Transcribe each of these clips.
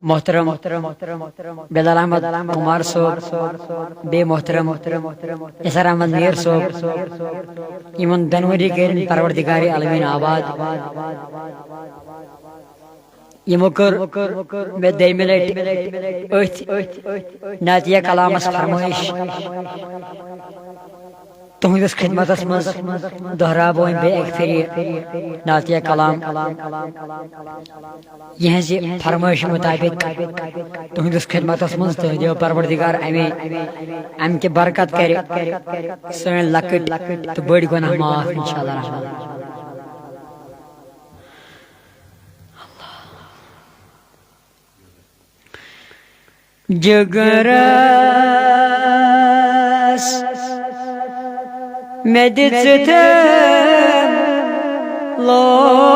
मोहतरम बिलाल अहमद कुमार सोब बे मोहतरम इसर अहमद मीर सोब इमन दनवरी कर परवरदिगार आलमीन आबाद यमो कर मे दयमे लट नातिया कलामस फरमाइश तुहंदिस खिदमतस मज दोहराबो बे एक फिर नातिया कलाम यह फरमाइश मुताबिक तुहंदिस खिदमतस मज तो परवरदिगार अम के बरकत कर सन लकट तो बड़ गुनाह माफ इंशाअल्लाह Rahman. जगरस medittem lolşrah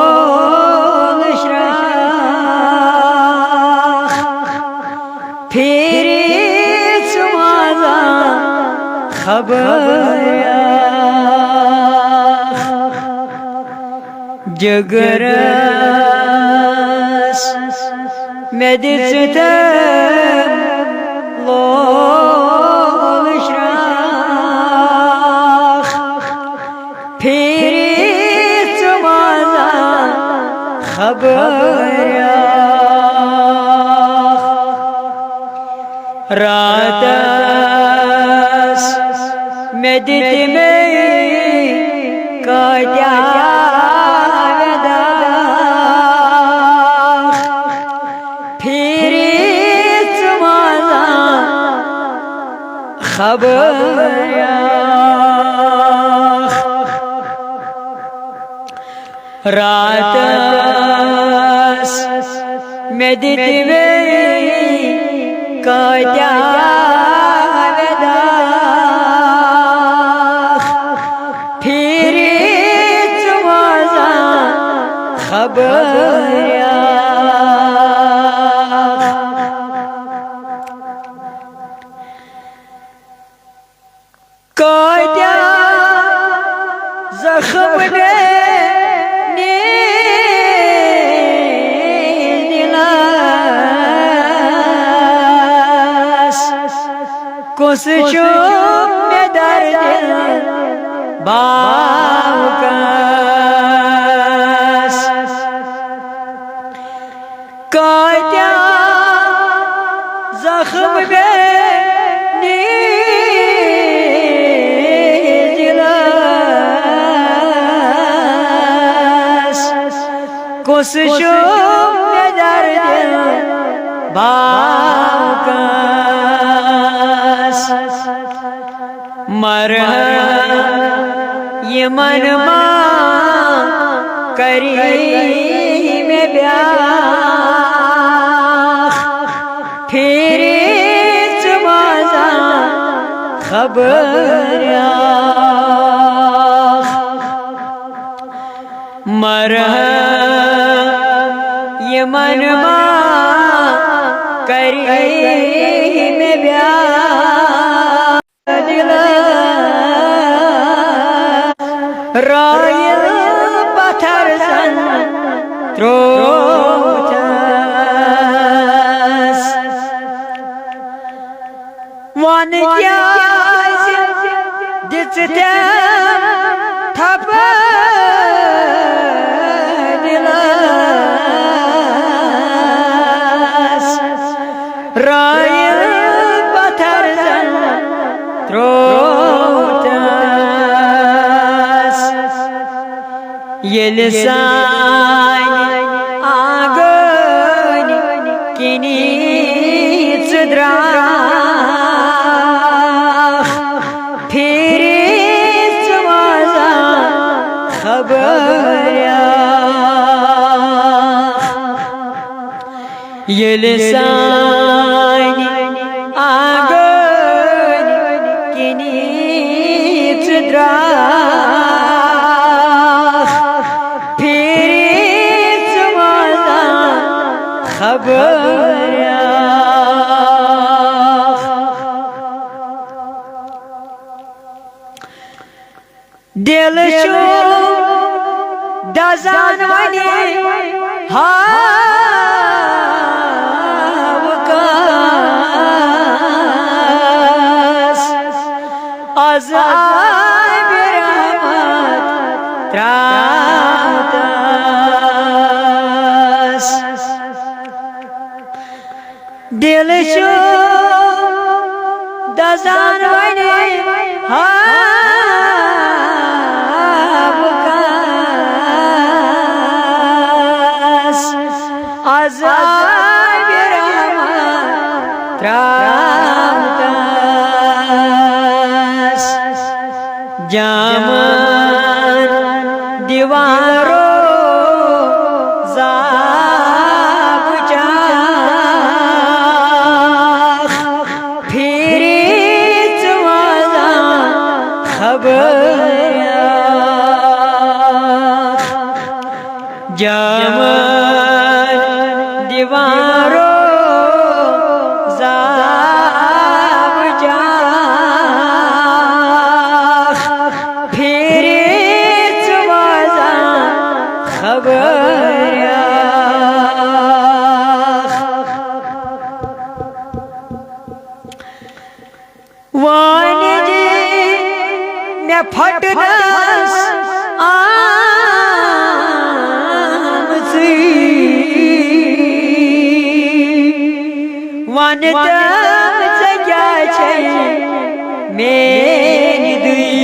pirit maza khabar jagras medittem फिर तुम्हारा खबर रातस में दिल में काया फिर तुम्हारा खबर रातस में दिल में काया फिर तुम्हारा खबर काया जख्म ने कुछ चुप में दर्द बावकस काया जख्म में नीजिलस कुछ चुप में दर्द बावकस मरहम ये मन करी में ब्याह फिर तुम्हारा खबर मरहम ये मन करी में ब्याह रायल पत्थर सन त्रोथस वन क्या दिखते थप दिलस रायल पत्थर सन ये लिसान आगन किनी चुद्रा फिर तुम्हारा खबर ये लिसान आगन किनी चुद्रा खबर दिल छो दजान वनी आज आय बिरहमत त्रावतास दिल शो दजान बने हाबकास आज आय बिरहमत त्रावतास जामन दीवारो जाब चाख फिरी चवाजा खबर जामन दीवारो जाब चाख फिरी चवाजा खबर वानी जी मैं फटनस आमसी वन तम सजा छे मेरी दुई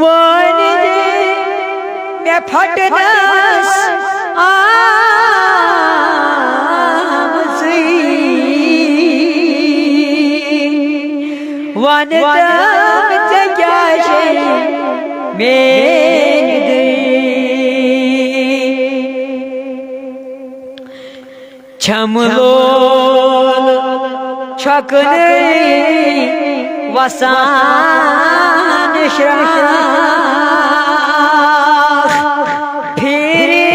वानी जी मैं फटनस वन तम सजा छे मेरी दुई छमलोल छकने वसान श्राख फिरी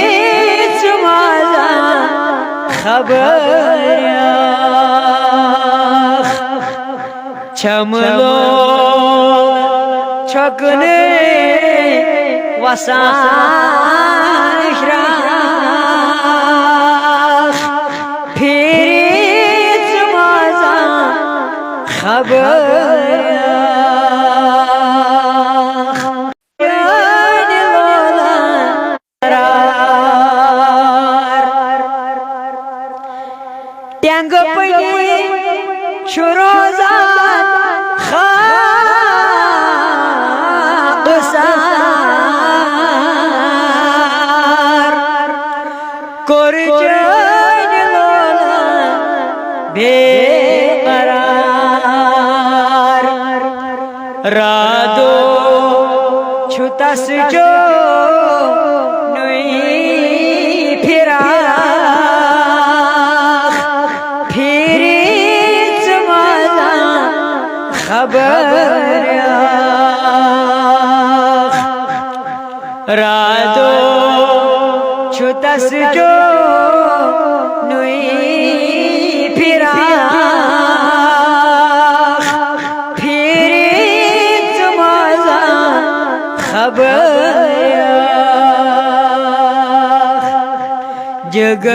चुमाला खबर छमलोल छकने वसान श्राख फिरी चुमाला खबर टैंग पड़ी शुरोजात खासार कुर्जन लोला बेकरार रादो छुतस जो नुई फिरा खबर रादो छुतस जो नुई फिरा फिरी चुमाजा खबर जग